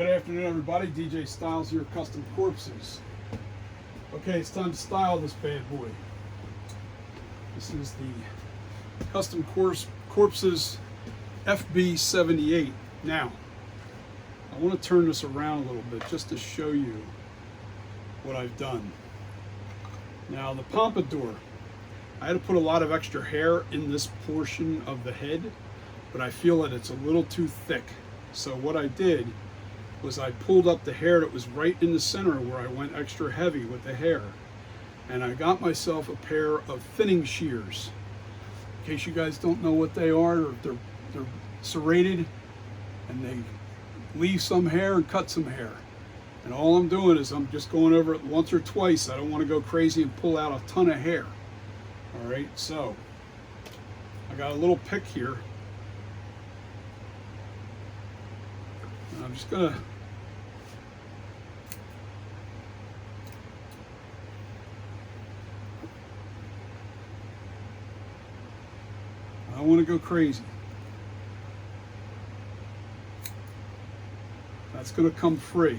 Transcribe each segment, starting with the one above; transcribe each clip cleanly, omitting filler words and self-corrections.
Good afternoon, everybody. DJ Styles here, Custom Corpses. Okay, it's time to style this bad boy. This is the Custom Corpses FB78. Now, I want to turn this around a little bit just to show you what I've done. Now, the pompadour, I had to put a lot of extra hair in this portion of the head, but I feel that it's a little too thick. So what I did was I pulled up the hair that was right in the center where I went extra heavy with the hair, and I got myself a pair of thinning shears. In case you guys don't know what they are, they're serrated and they leave some hair and cut some hair. And all I'm doing is I'm just going over it once or twice. I don't want to go crazy and pull out a ton of hair. All right, so I got a little pick here. And I'm just gonna I don't want to go crazy. That's going to come free.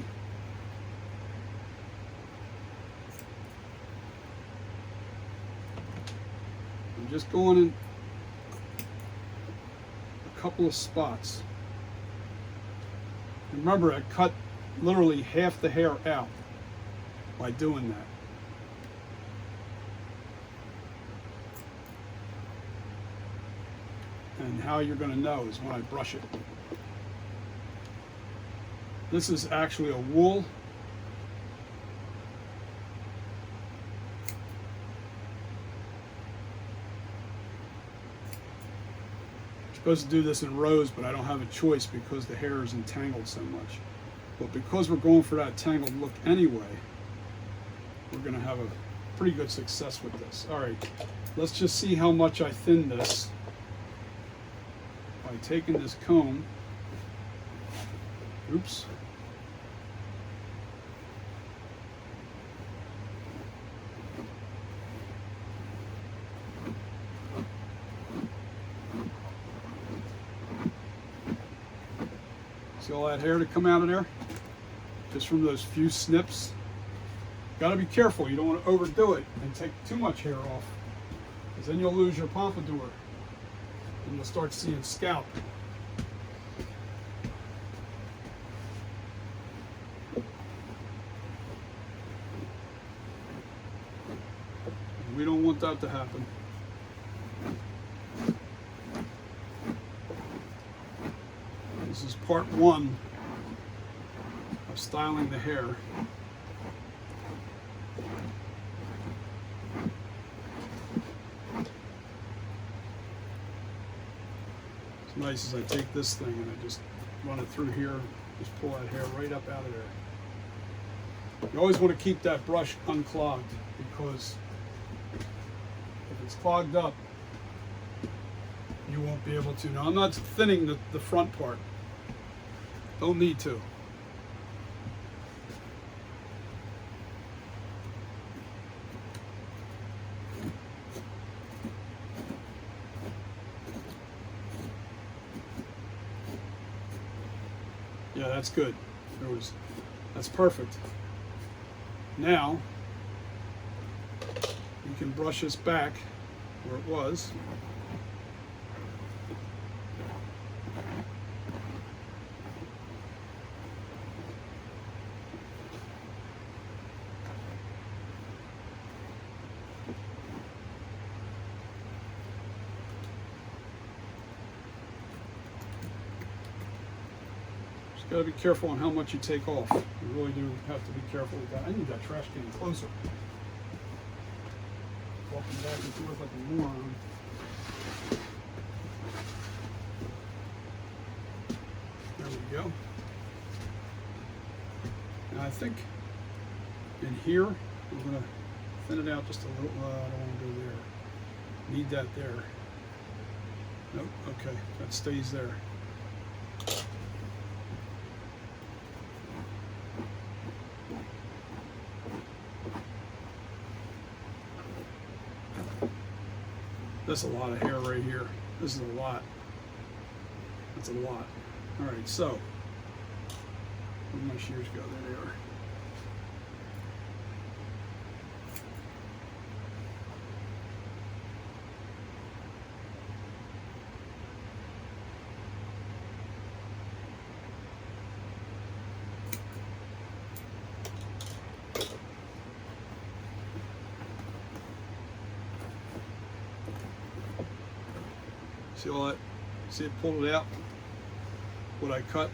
I'm just going in a couple of spots. Remember, I cut literally half the hair out by doing that. And how you're going to know is when I brush it. This is actually a wool. I'm supposed to do this in rows, but I don't have a choice because the hair is entangled so much. But because we're going for that tangled look anyway, we're going to have a pretty good success with this. All right, let's just see how much I thin this by taking this comb. Oops. See all that hair to come out of there? Just from those few snips. Gotta be careful, you don't want to overdo it and take too much hair off, because then you'll lose your pompadour and you'll start seeing scalp. We don't want that to happen. This is part one of styling the hair. What's nice is I take this thing and I just run it through here, just pull that hair right up out of there. You always want to keep that brush unclogged, because if it's clogged up, you won't be able to. Now, I'm not thinning the front part. Don't need to. Yeah, that's good. That's perfect. Now, you can brush this back where it was. Got to be careful on how much you take off. You really do have to be careful with that. I need that trash can closer. Walking back and forth like a moron. There we go. Now I think in here we're going to thin it out just a little. I don't want to go there. Need that there. Nope. Okay, that stays there. That's a lot of hair right here. This is a lot. That's a lot. All right, so Where'd my shears go? There they are. See all that? See it pulled it out? What I cut?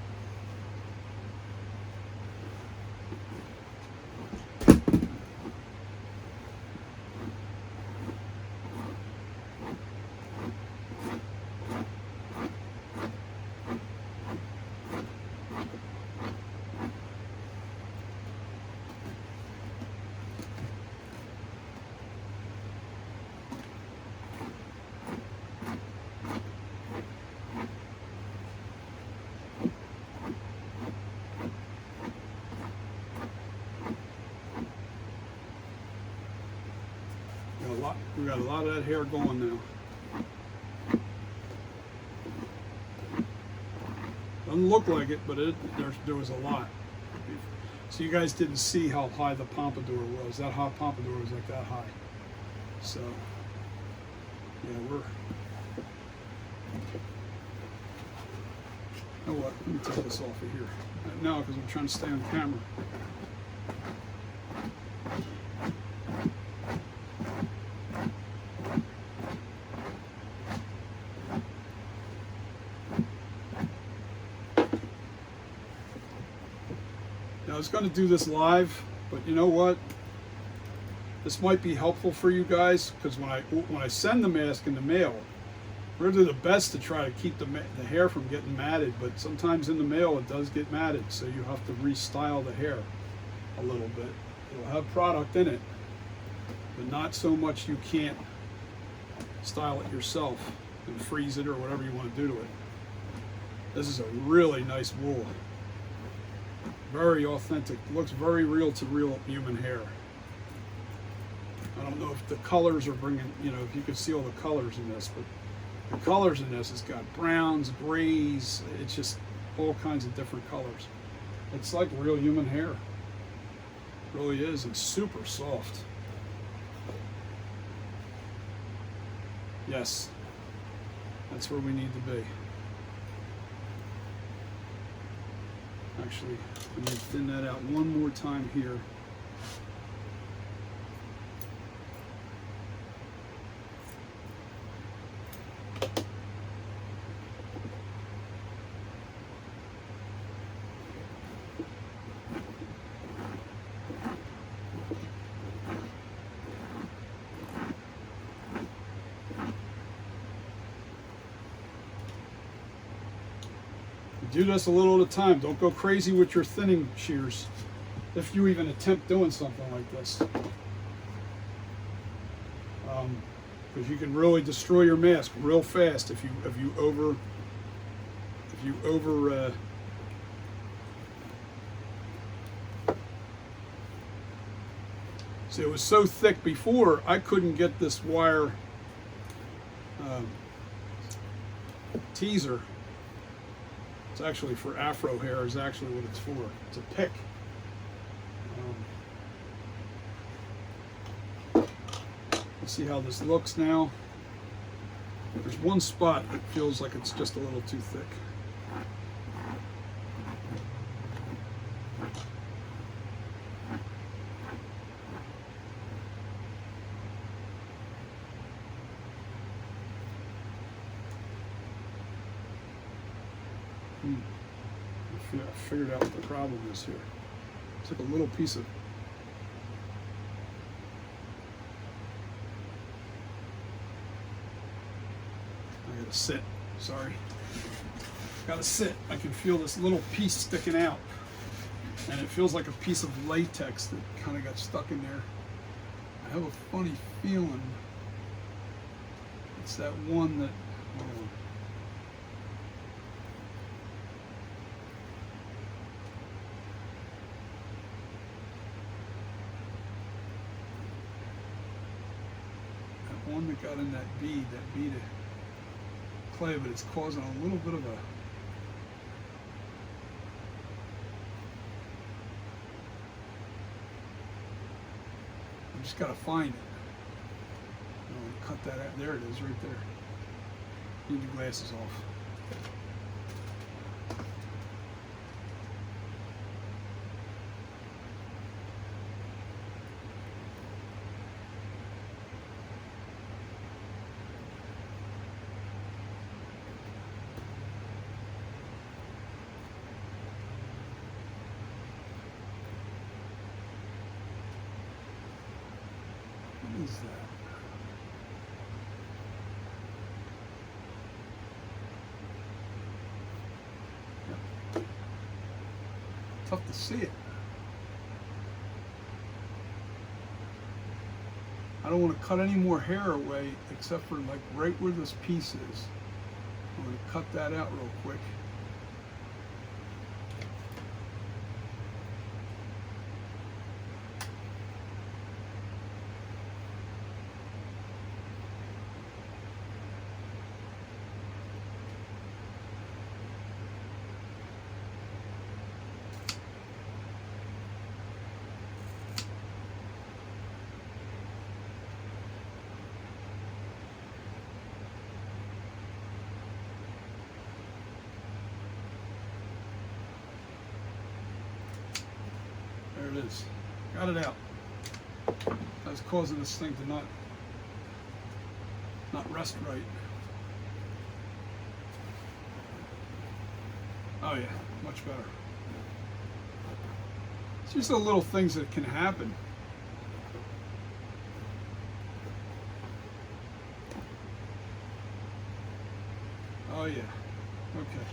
We got a lot of that hair going now. Doesn't look like it, but there was a lot. So you guys didn't see how high the pompadour was. That hot pompadour was like that high. So yeah, we're. You know what? Let me take this off of here. No, because I'm trying to stay on camera. I was going to do this live, but you know what? This might be helpful for you guys because when I send the mask in the mail, we're going to do the best to try to keep the hair from getting matted. But sometimes in the mail it does get matted, so you have to restyle the hair a little bit. It'll have product in it, but not so much you can't style it yourself and freeze it or whatever you want to do to it. This is a really nice wool. Very authentic. Looks very real to real human hair. I don't know if the colors are bringing, you know, if you can see all the colors in this, but the colors in this, it's got browns, grays, it's just all kinds of different colors. It's like real human hair. It really is. It's super soft. Yes, that's where we need to be. Actually, let me thin that out one more time here. Do this a little at a time. Don't go crazy with your thinning shears if you even attempt doing something like this, because you can really destroy your mask real fast if you over. See, it was so thick before I couldn't get this wire teaser. It's actually for afro hair is actually what it's for. It's a pick. See how this looks now? There's one spot that feels like it's just a little too thick. I figured out what the problem is here. It's like a little piece of I gotta sit, sorry. Gotta sit. I can feel this little piece sticking out. And it feels like a piece of latex that kind of got stuck in there. I have a funny feeling it's that one that, hold on. One that got in that bead of clay, but it's causing a little bit of a just got to find it. I'll cut that out. There it is, right there. Need your glasses off. What is that? Tough to see it. I don't want to cut any more hair away except for like right where this piece is. I'm going to cut that out real quick. There it is. Got it out. That's causing this thing to not rest right. Oh yeah, much better. It's just the little things that can happen. Oh yeah. Okay.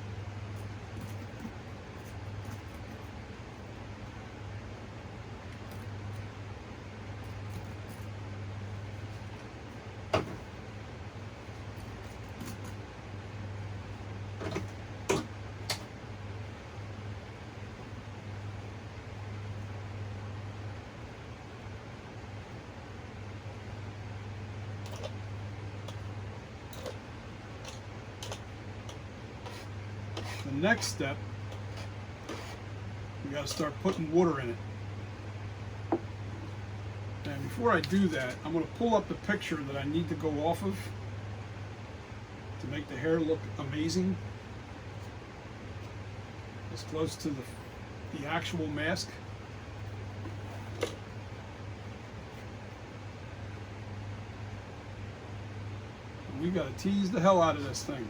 The next step, we got to start putting water in it. And before I do that, I'm going to pull up the picture that I need to go off of to make the hair look amazing, as close to the actual mask. And we got to tease the hell out of this thing.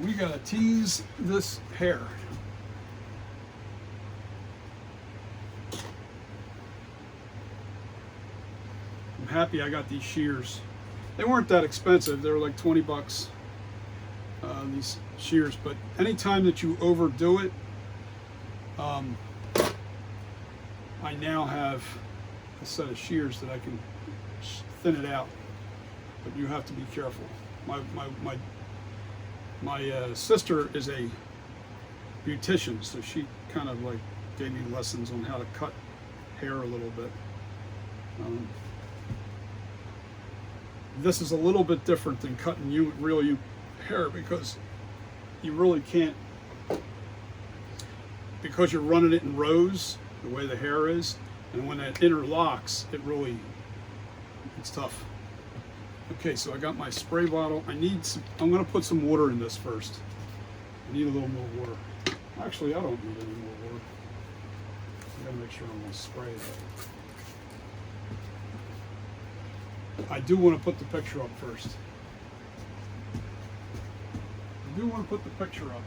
We gotta tease this hair. I'm happy I got these shears. They weren't that expensive. They were like 20 bucks, these shears. But anytime that you overdo it, I now have a set of shears that I can thin it out. But you have to be careful. My sister is a beautician, so she kind of like gave me lessons on how to cut hair a little bit. This is a little bit different than cutting real hair because you really can't, because you're running it in rows the way the hair is, and when it interlocks, it's tough. Okay, so I got my spray bottle. I'm going to put some water in this first. I need a little more water. Actually, I don't need any more water. I gotta make sure I'm going to spray it. I do want to put the picture up first. I do want to put the picture up.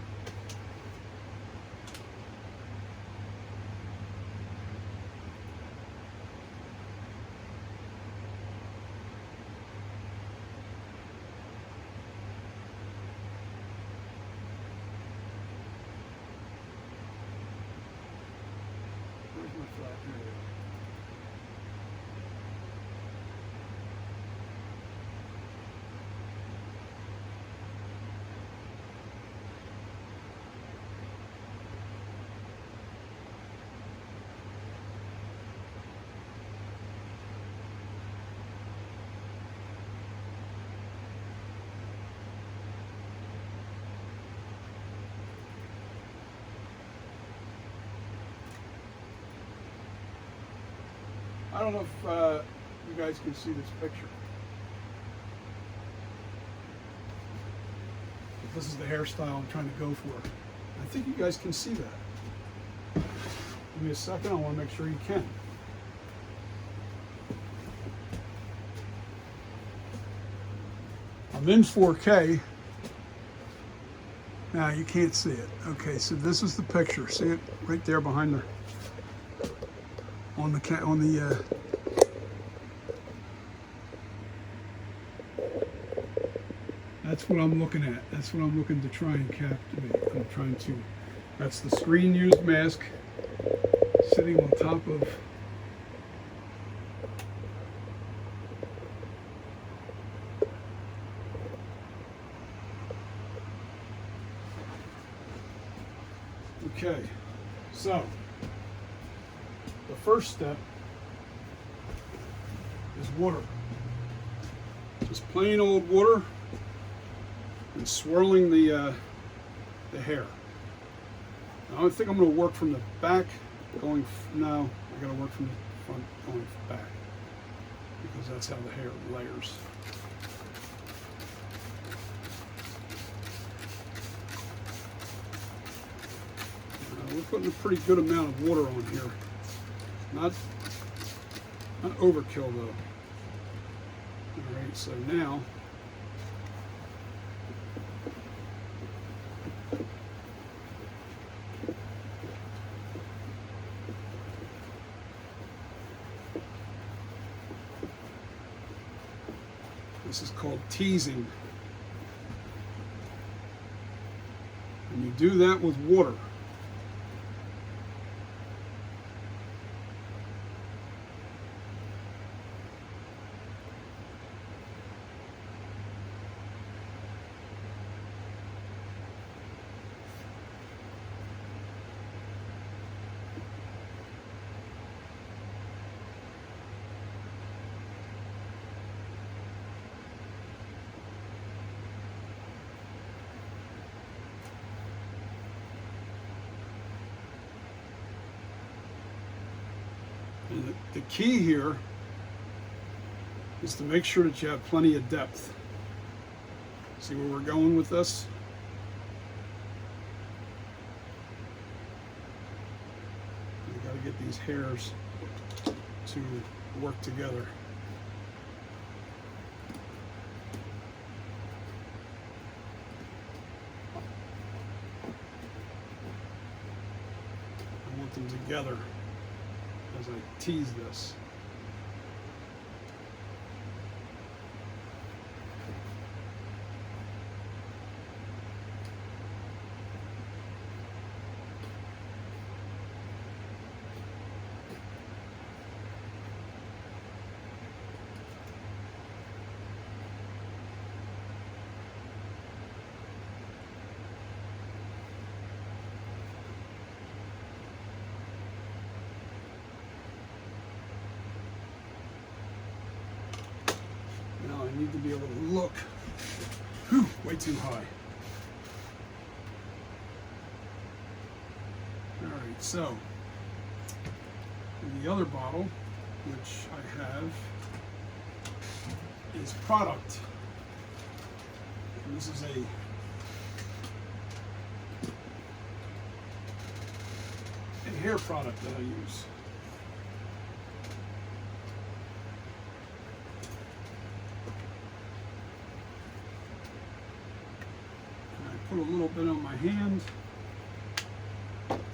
I don't know if you guys can see this picture. But this is the hairstyle I'm trying to go for. I think you guys can see that. Give me a second, I want to make sure you can. I'm in 4K. Now you can't see it. Okay, so this is the picture. See it right there behind the that's what I'm looking at. That's what I'm looking to try and captivate. I'm trying to. That's the screen used mask sitting on top of. Okay, so the first step is water. Just plain old water and swirling the hair. Now I think I'm going to work from the back going, no, I got to work from the front going back because that's how the hair layers. We're putting a pretty good amount of water on here. Not overkill though. Alright, so now this is called teasing. And you do that with water. And the key here is to make sure that you have plenty of depth. See where we're going with this? You got to get these hairs to work together. I want them together as I tease this. I need to be able to look. Whew, way too high. Alright, so the other bottle, which I have, is product. And this is a hair product that I use. Put a little bit on my hand,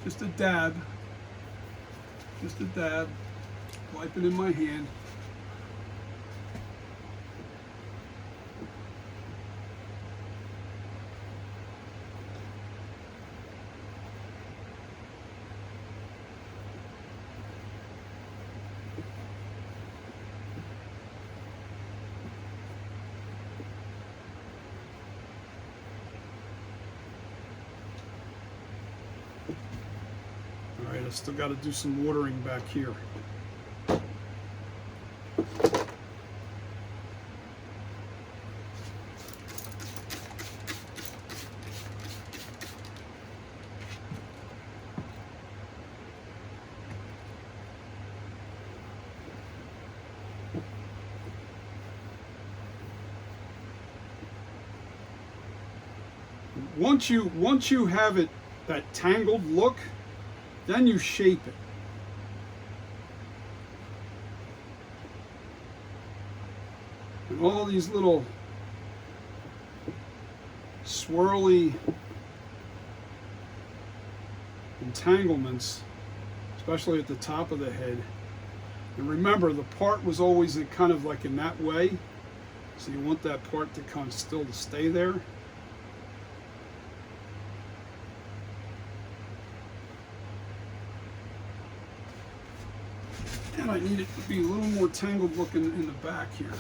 just a dab, wipe it in my hand. Alright, I still got to do some watering back here. Once you have it, that tangled look, then you shape it. And all these little swirly entanglements, especially at the top of the head. And remember, the part was always kind of like in that way, so you want that part to kind of still to stay there. And I need it to be a little more tangled looking in the back here.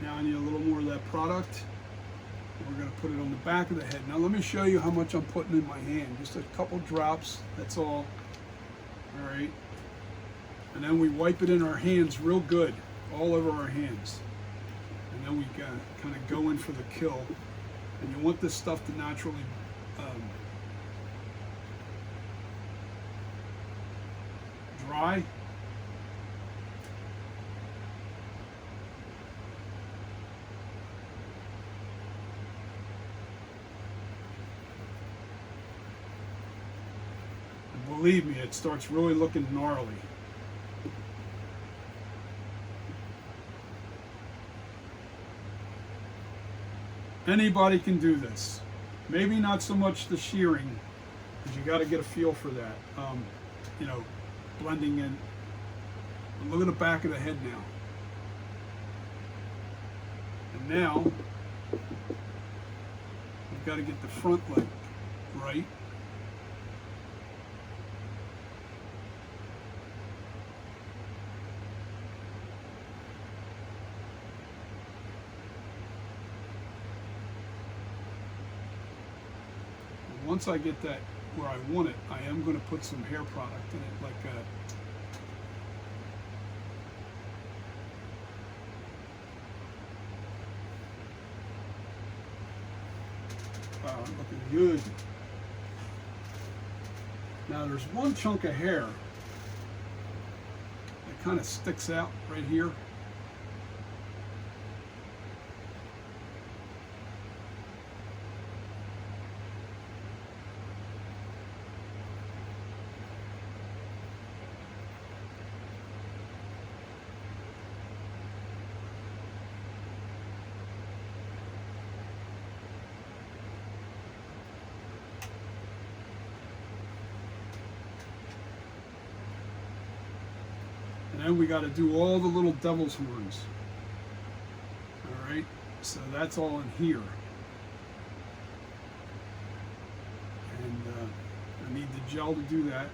Now I need a little more of that product. We're going to put it on the back of the head. Now let me show you how much I'm putting in my hand. Just a couple drops, that's all. All right. And then we wipe it in our hands real good, all over our hands. And then we kind of go in for the kill. And you want this stuff to naturally dry. Believe me, it starts really looking gnarly. Anybody can do this. Maybe not so much the shearing, because you got to get a feel for that. You know, blending in. But look at the back of the head now. And now, you've got to get the front leg right. Once I get that where I want it, I am going to put some hair product in it, like wow, looking good. Now there's one chunk of hair that kind of sticks out right here. And then we got to do all the little devil's horns. All right, so that's all in here. And I need the gel to do that.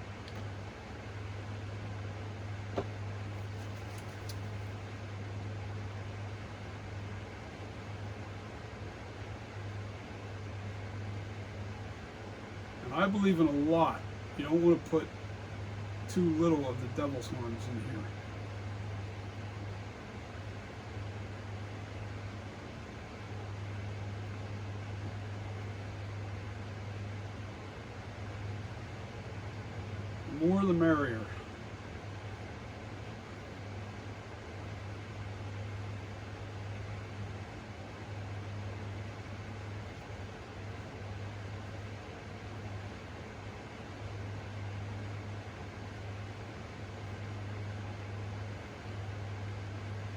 And I believe in a lot. You don't want to put too little of the devil's horns in here. The more the merrier.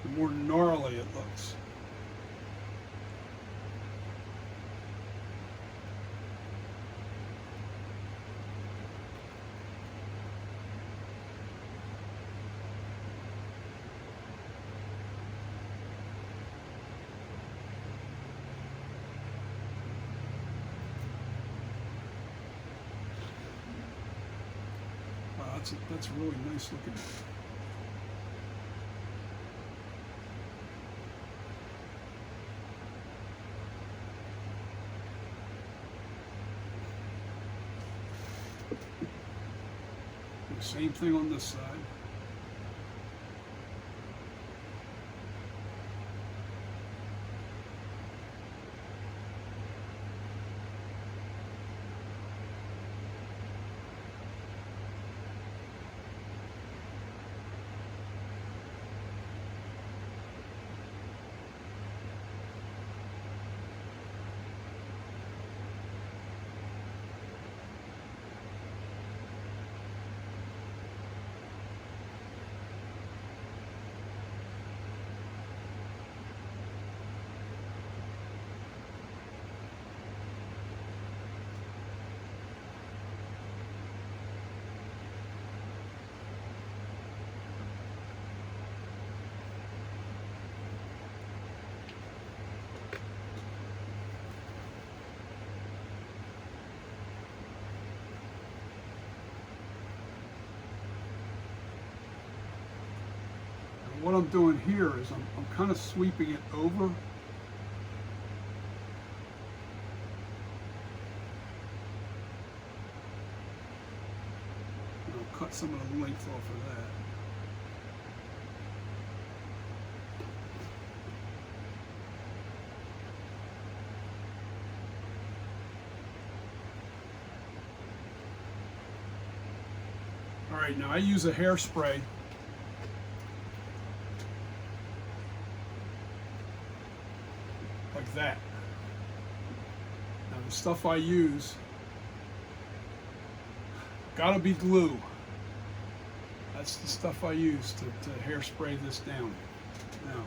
The more gnarly it looks. Wow, that's really nice looking. Same thing on this side. what I'm doing here is I'm kind of sweeping it over. And I'll cut some of the length off of that. All right, now I use a hairspray. Like that. Now the stuff I use, gotta be glue. That's the stuff I use to hairspray this down. Now,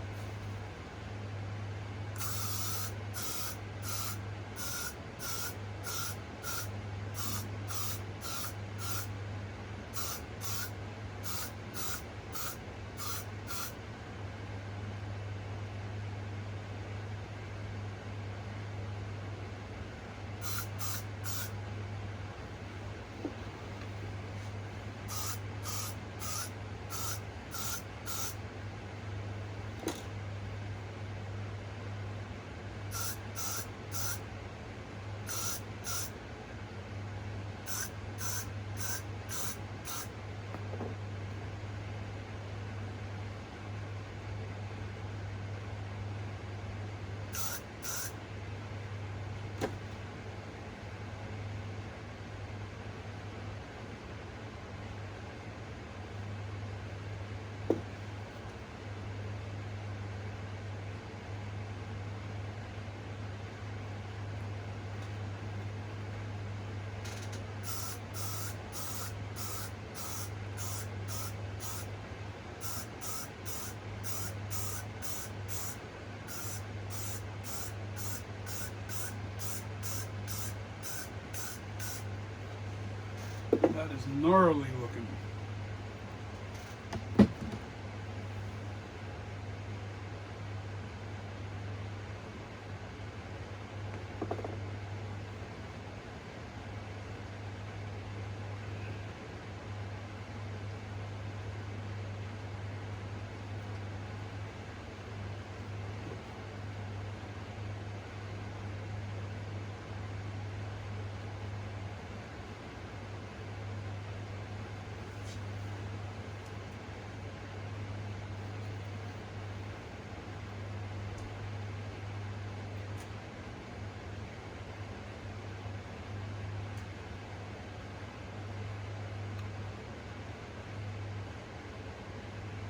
that is gnarly looking.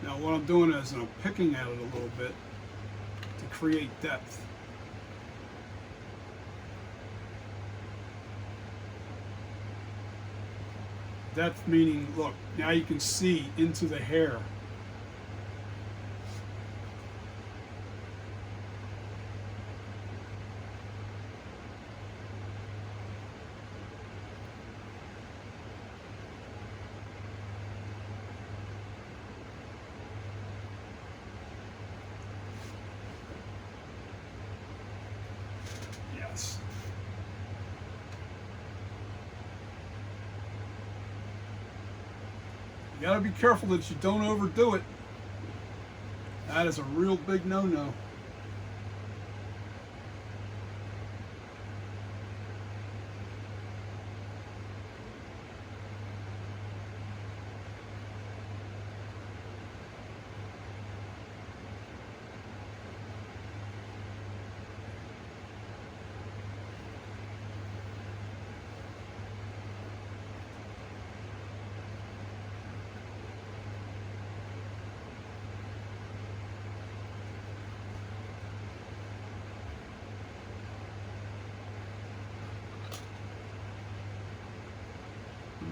Now what I'm doing is I'm picking at it a little bit to create depth. Depth meaning, look, now you can see into the hair. Yes. You gotta be careful that you don't overdo it. That is a real big no-no.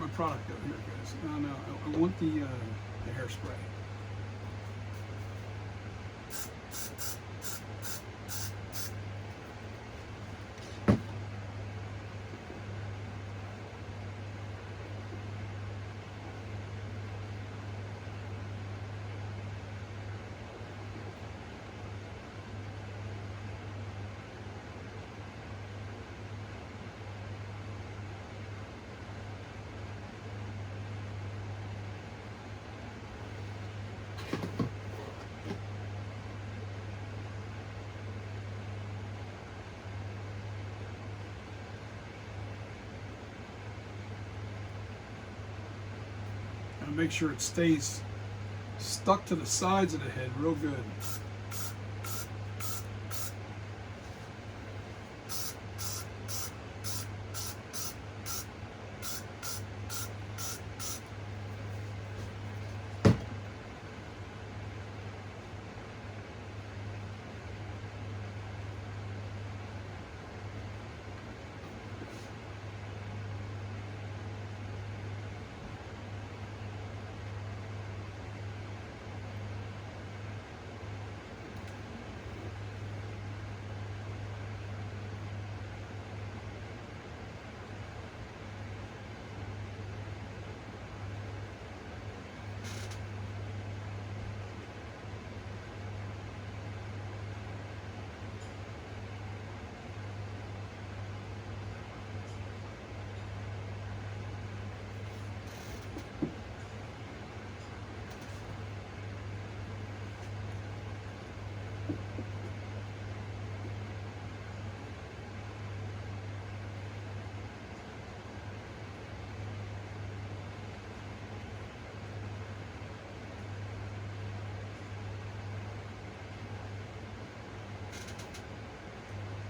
My product over here, guys. No, I want the hairspray. make sure it stays stuck to the sides of the head real good.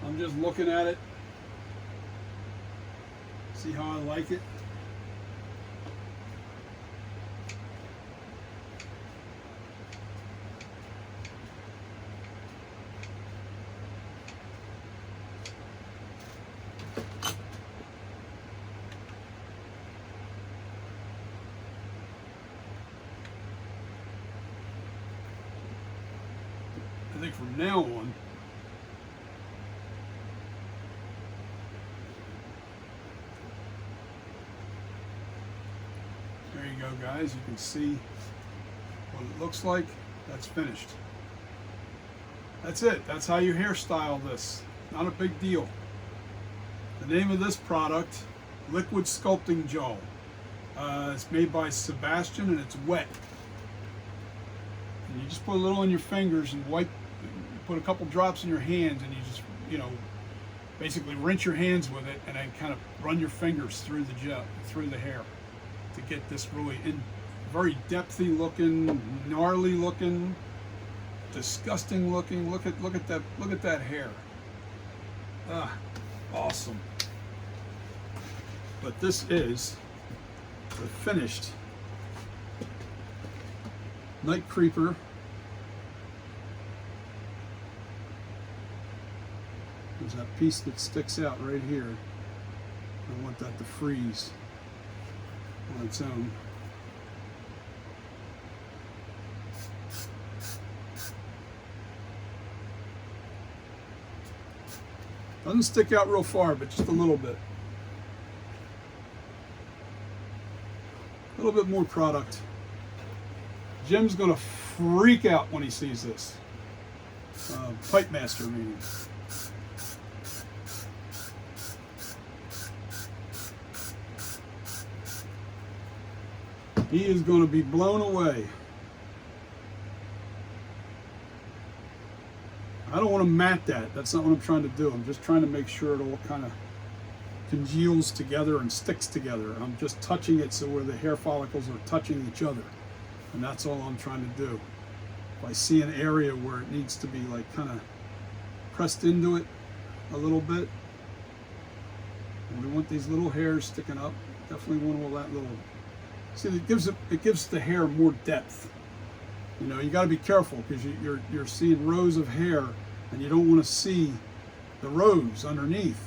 I'm just looking at it, see how I like it. I think from now on, there you go, guys. You can see what it looks like. That's finished. That's it. That's how you hairstyle this. Not a big deal. The name of this product, Liquid Sculpting Gel. It's made by Sebastian and it's wet. And you just put a little on your fingers and wipe, put a couple drops in your hands, and you just, you know, basically rinse your hands with it and then kind of run your fingers through the gel, through the hair, to get this really very depthy looking, gnarly looking, disgusting looking. Look at that hair. Ah, awesome. But this is the finished Night Creeper. There's that piece that sticks out right here. I want that to freeze on its own. Doesn't stick out real far, but just a little bit. A little bit more product. Jim's gonna freak out when he sees this. Pipe Master meaning. He is going to be blown away. I don't want to mat that. That's not what I'm trying to do. I'm just trying to make sure it all kind of congeals together and sticks together. I'm just touching it so where the hair follicles are touching each other. And that's all I'm trying to do. If I see an area where it needs to be like kind of pressed into it a little bit, and we want these little hairs sticking up, definitely want all that little. See, it gives the hair more depth. You know, you got to be careful because you're seeing rows of hair, and you don't want to see the rows underneath.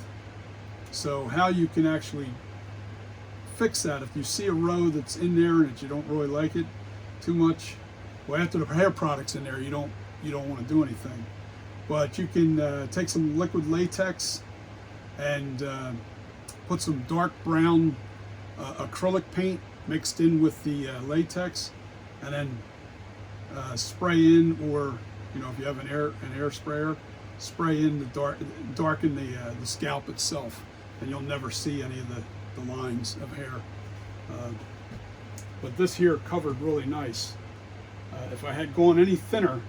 So how you can actually fix that, if you see a row that's in there and that you don't really like it too much, well, after the hair product's in there, you don't want to do anything. But you can take some liquid latex and put some dark brown acrylic paint mixed in with the latex, and then spray in, or you know, if you have an air sprayer, spray in the darken the scalp itself, and you'll never see any of the lines of hair. But this here covered really nice. If I had gone any thinner,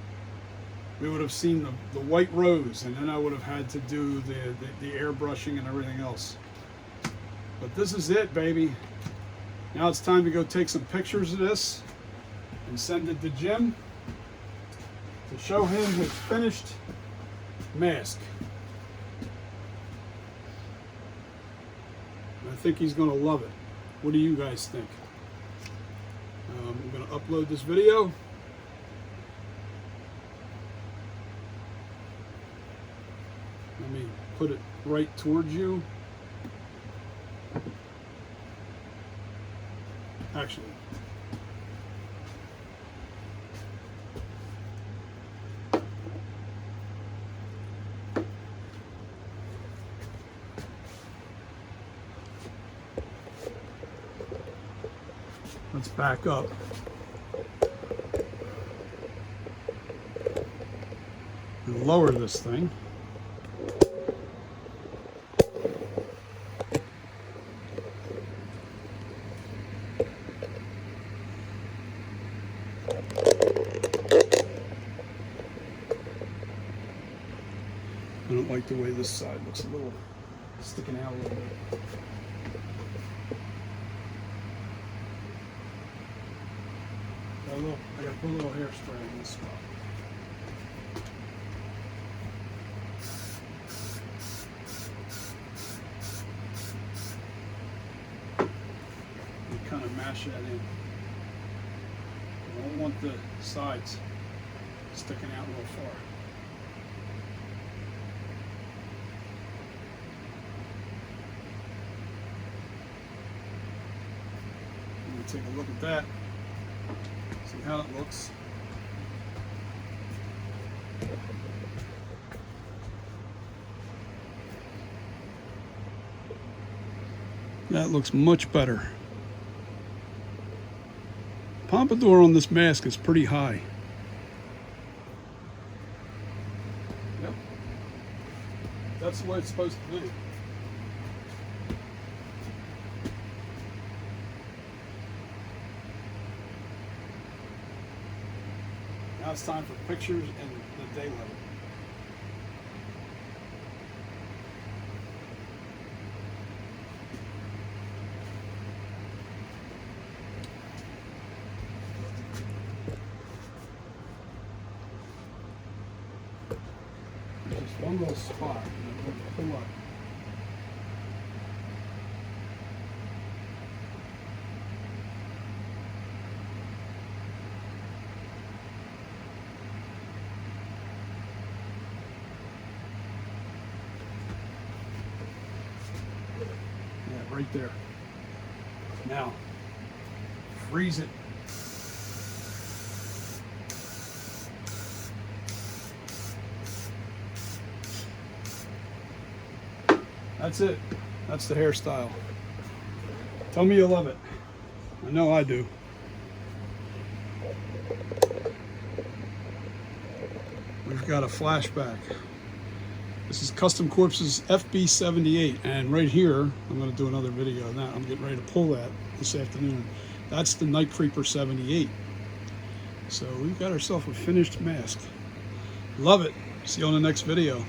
we would have seen the white rows, and then I would have had to do the airbrushing and everything else. But this is it, baby. Now it's time to go take some pictures of this and send it to Jim to show him his finished mask. I think he's going to love it. What do you guys think? I'm going to upload this video. Let me put it right towards you. Actually, let's back up. And lower this thing. I don't like the way this side looks, a little sticking out a little bit. I got to put a little hairspray in this spot. And kind of mash that in. I don't want the sides sticking out a little far. Take a look at that, see how it looks. That looks much better. Pompadour on this mask is pretty high. Yep. That's the way it's supposed to be. Now it's time for pictures and the daylight. There's just one little spot that I'm going to pull up. Right there. Now, freeze it. That's it. That's the hairstyle. Tell me you love it. I know I do. We've got a flashback. This is Custom Corpses FB78, and right here, I'm going to do another video on that. I'm getting ready to pull that this afternoon. That's the Night Creeper 78. So we've got ourselves a finished mask. Love it. See you on the next video.